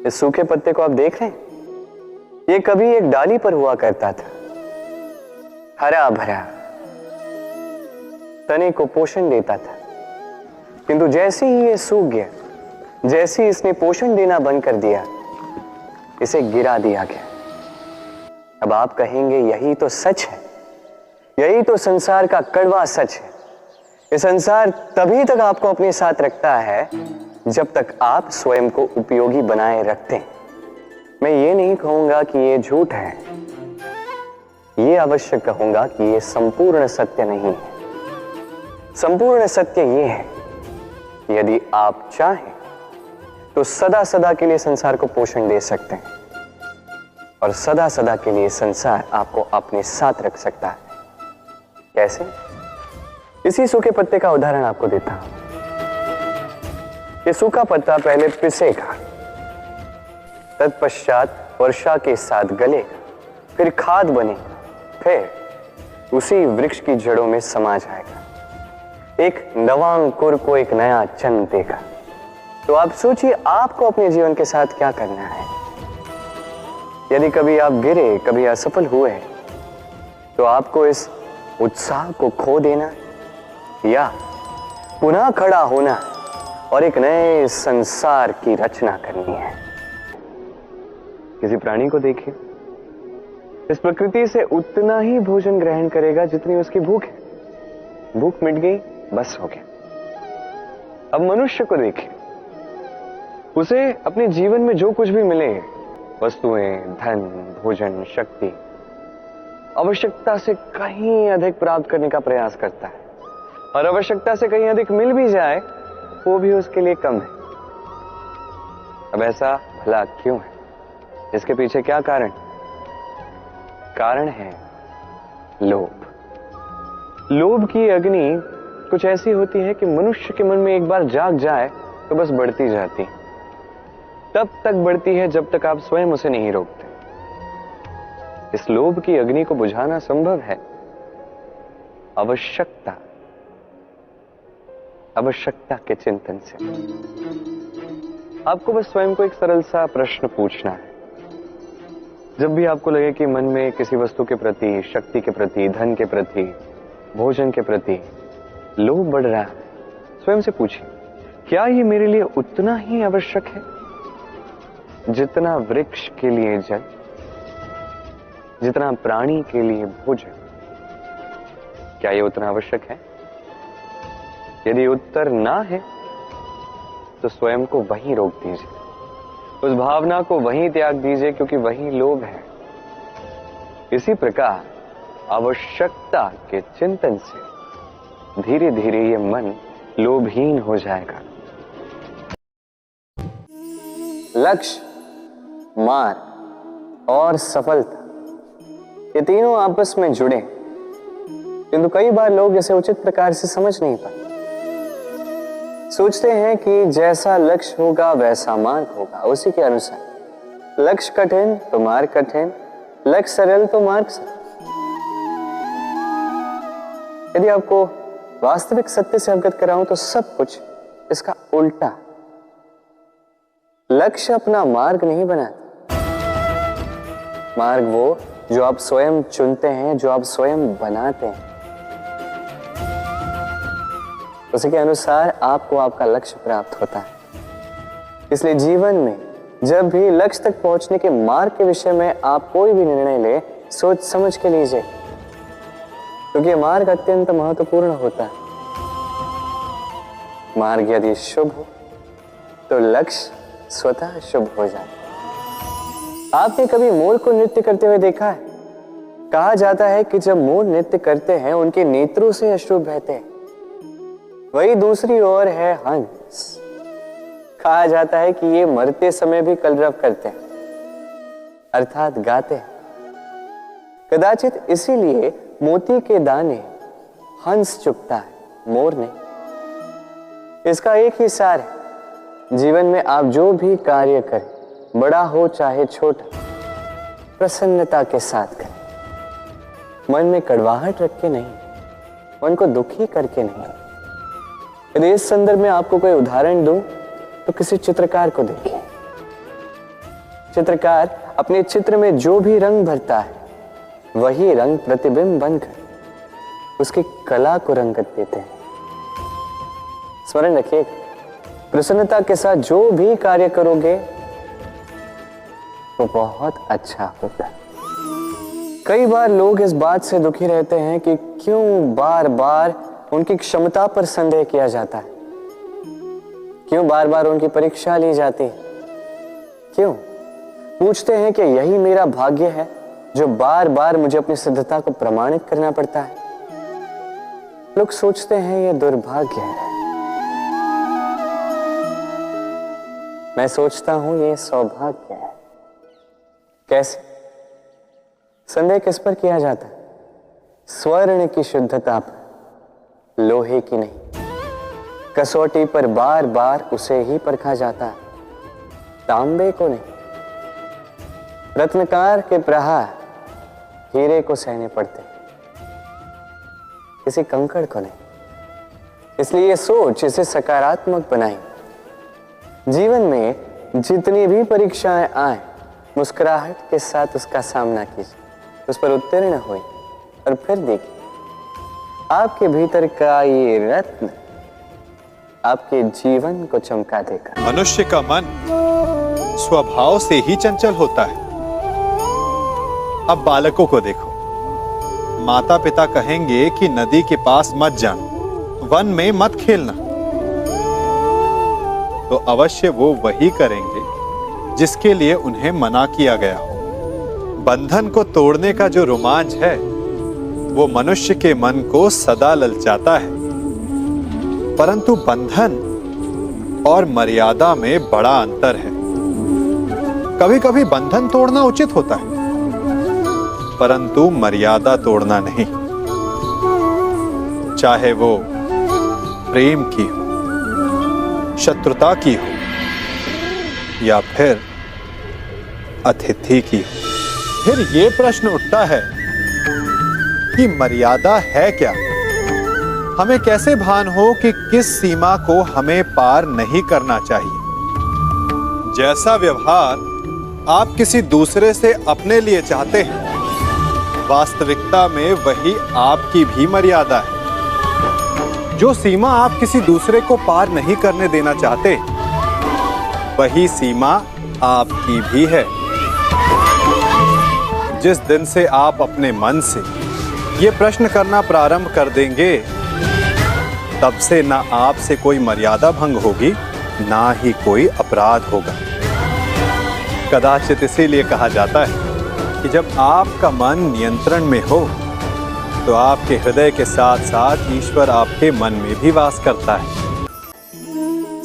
इस सूखे पत्ते को आप देख रहे हैं? ये कभी एक डाली पर हुआ करता था, हरा भरा, तने को पोषण देता था। किंतु जैसे ही ये सूख गया, जैसे ही इसने पोषण देना बंद कर दिया, इसे गिरा दिया गया। अब आप कहेंगे यही तो सच है, यही तो संसार का कड़वा सच है। ये संसार तभी तक आपको अपने साथ रखता है जब तक आप स्वयं को उपयोगी बनाए रखते हैं। मैं ये नहीं कहूंगा कि ये झूठ है, ये अवश्य कहूंगा कि ये संपूर्ण सत्य नहीं है। संपूर्ण सत्य ये है, यदि आप चाहें तो सदा सदा के लिए संसार को पोषण दे सकते हैं और सदा सदा के लिए संसार आपको अपने साथ रख सकता है। कैसे? इसी सूखे पत्ते का उदाहरण आपको देता हूं। ये सूखा पत्ता पहले पिसेगा, तत्पश्चात वर्षा के साथ गलेगा, फिर खाद बनेगा, फिर उसी वृक्ष की जड़ों में समा जाएगा, एक नवा अंकुर को एक नया जन्म देगा। तो आप सोचिए आपको अपने जीवन के साथ क्या करना है। यदि कभी आप गिरे, कभी असफल हुए, तो आपको इस उत्साह को खो देना या पुनः खड़ा होना और एक नए संसार की रचना करनी है। किसी प्राणी को देखिए, इस प्रकृति से उतना ही भोजन ग्रहण करेगा जितनी उसकी भूख है। भूख मिट गई, बस हो गया। अब मनुष्य को देखिए, उसे अपने जीवन में जो कुछ भी मिले, वस्तुएं, धन, भोजन, शक्ति, आवश्यकता से कहीं अधिक प्राप्त करने का प्रयास करता है, और आवश्यकता से कहीं अधिक मिल भी जाए वो भी उसके लिए कम है। अब ऐसा भला क्यों है? इसके पीछे क्या कारण? कारण है लोभ। लोभ की अग्नि कुछ ऐसी होती है कि मनुष्य के मन में एक बार जाग जाए तो बस बढ़ती जाती, तब तक बढ़ती है जब तक आप स्वयं उसे नहीं रोकते। इस लोभ की अग्नि को बुझाना संभव है आवश्यकता के चिंतन से। आपको बस स्वयं को एक सरल सा प्रश्न पूछना है। जब भी आपको लगे कि मन में किसी वस्तु के प्रति, शक्ति के प्रति, धन के प्रति, भोजन के प्रति लोभ बढ़ रहा है, स्वयं से पूछिए, क्या ये मेरे लिए उतना ही आवश्यक है जितना वृक्ष के लिए जल, जितना प्राणी के लिए भोजन? क्या ये उतना आवश्यक है? यदि उत्तर ना है तो स्वयं को वहीं रोक दीजिए, उस भावना को वहीं त्याग दीजिए, क्योंकि वहीं लोभ है। इसी प्रकार आवश्यकता के चिंतन से धीरे धीरे ये मन लोभहीन हो जाएगा। लक्ष्य, मार्ग और सफलता, ये तीनों आपस में जुड़े, किंतु कई बार लोग इसे उचित प्रकार से समझ नहीं पाते। सोचते हैं कि जैसा लक्ष्य होगा वैसा मार्ग होगा, उसी के अनुसार। लक्ष्य कठिन तो मार्ग कठिन, लक्ष्य सरल तो मार्ग सरल। यदि आपको वास्तविक सत्य से अवगत कराऊं तो सब कुछ इसका उल्टा। लक्ष्य अपना मार्ग नहीं बनाता, मार्ग वो जो आप स्वयं चुनते हैं, जो आप स्वयं बनाते हैं। उसी के अनुसार आपको आपका लक्ष्य प्राप्त होता है। इसलिए जीवन में जब भी लक्ष्य तक पहुंचने के मार्ग के विषय में आप कोई भी निर्णय ले, सोच समझ के लीजिए, क्योंकि मार्ग अत्यंत महत्वपूर्ण होता है। मार्ग यदि शुभ हो तो लक्ष्य स्वतः शुभ हो जाए। आपने कभी मोर को नृत्य करते हुए देखा है? कहा जाता है कि जब मोर नृत्य करते हैं उनके नेत्रों से अश्रु बहते हैं। वही दूसरी ओर है हंस। कहा जाता है कि ये मरते समय भी कलरव करते हैं, अर्थात गाते हैं। कदाचित इसीलिए मोती के दाने हंस चुगता है, मोर नहीं। इसका एक ही सार है, जीवन में आप जो भी कार्य करें, बड़ा हो चाहे छोटा, प्रसन्नता के साथ करें। मन में कड़वाहट रख के नहीं, मन को दुखी करके नहीं। यदि इस संदर्भ में आपको कोई उदाहरण दूं तो किसी चित्रकार को देखिए। चित्रकार अपने चित्र में जो भी रंग भरता है वही रंग प्रतिबिंब बनकर उसकी कला को रंगत देते हैं। स्मरण रखिए, प्रसन्नता के साथ जो भी कार्य करोगे वो बहुत अच्छा होगा। कई बार लोग इस बात से दुखी रहते हैं कि क्यों बार बार उनकी क्षमता पर संदेह किया जाता है, क्यों बार बार उनकी परीक्षा ली जाती है, क्यों पूछते हैं कि यही मेरा भाग्य है जो बार बार मुझे अपनी सिद्धता को प्रमाणित करना पड़ता है। लोग सोचते हैं यह दुर्भाग्य है, मैं सोचता हूं यह सौभाग्य है। कैसे? संदेह किस पर किया जाता है? स्वर्ण की शुद्धता पर, लोहे की नहीं। कसौटी पर बार बार उसे ही परखा जाता है, तांबे को नहीं। रत्नकार के प्रहार हीरे को सहने पड़ते, किसी कंकड़ को नहीं। इसलिए ये सोच इसे सकारात्मक बनाई। जीवन में जितनी भी परीक्षाएं आए, मुस्कुराहट के साथ उसका सामना कीजिए, उस पर उत्तीर्ण हुए और फिर देखिए आपके भीतर का ये रत्न आपके जीवन को चमका देगा। मनुष्य का मन स्वभाव से ही चंचल होता है। अब बालकों को देखो, माता पिता कहेंगे कि नदी के पास मत जाना, वन में मत खेलना, तो अवश्य वो वही करेंगे जिसके लिए उन्हें मना किया गया हो। बंधन को तोड़ने का जो रोमांच है वो मनुष्य के मन को सदा ललचाता है, परंतु बंधन और मर्यादा में बड़ा अंतर है। कभी कभी बंधन तोड़ना उचित होता है, परंतु मर्यादा तोड़ना नहीं, चाहे वो प्रेम की हो, शत्रुता की हो या फिर अतिथि की हो। फिर ये प्रश्न उठता है कि मर्यादा है क्या? हमें कैसे भान हो कि किस सीमा को हमें पार नहीं करना चाहिए? जैसा व्यवहार आप किसी दूसरे से अपने लिए चाहते हैं, वास्तविकता में वही आपकी भी मर्यादा है। जो सीमा आप किसी दूसरे को पार नहीं करने देना चाहते, वही सीमा आपकी भी है। जिस दिन से आप अपने मन से ये प्रश्न करना प्रारंभ कर देंगे, तब से ना आपसे कोई मर्यादा भंग होगी, ना ही कोई अपराध होगा। कदाचित इसीलिए कहा जाता है कि जब आपका मन नियंत्रण में हो तो आपके हृदय के साथ साथ ईश्वर आपके मन में भी वास करता है।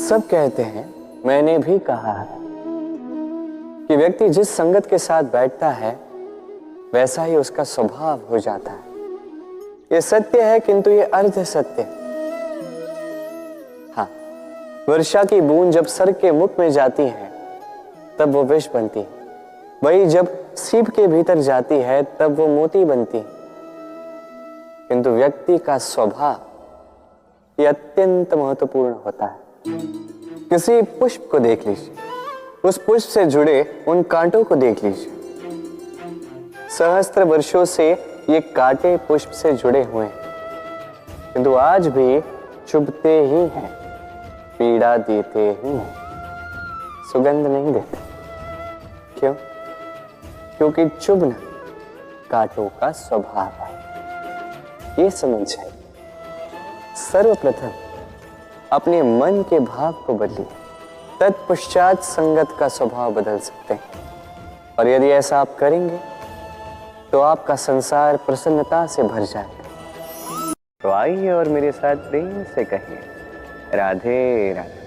सब कहते हैं, मैंने भी कहा है कि व्यक्ति जिस संगत के साथ बैठता है वैसा ही उसका स्वभाव हो जाता है। यह सत्य है, किंतु यह अर्ध सत्य है। हाँ, वर्षा की बूंद जब सर के मुख में जाती है तब वो विष बनती है, वही जब सीप के भीतर जाती है तब वो मोती बनती है। किंतु व्यक्ति का स्वभाव यह अत्यंत महत्वपूर्ण होता है। किसी पुष्प को देख लीजिए, उस पुष्प से जुड़े उन कांटों को देख लीजिए। सहस्त्र वर्षों से ये कांटे पुष्प से जुड़े हुए हैं, किंतु आज भी चुभते ही हैं, पीड़ा देते ही हैं, सुगंध नहीं देते। क्यों? क्योंकि चुभना कांटों का स्वभाव है। ये समझिए। सर्वप्रथम अपने मन के भाव को बदलिए, तत्पश्चात संगत का स्वभाव बदल सकते हैं। और यदि ऐसा आप करेंगे तो आपका संसार प्रसन्नता से भर जाएगा। तो आइए और मेरे साथ प्रेम से कहिए, राधे राधे।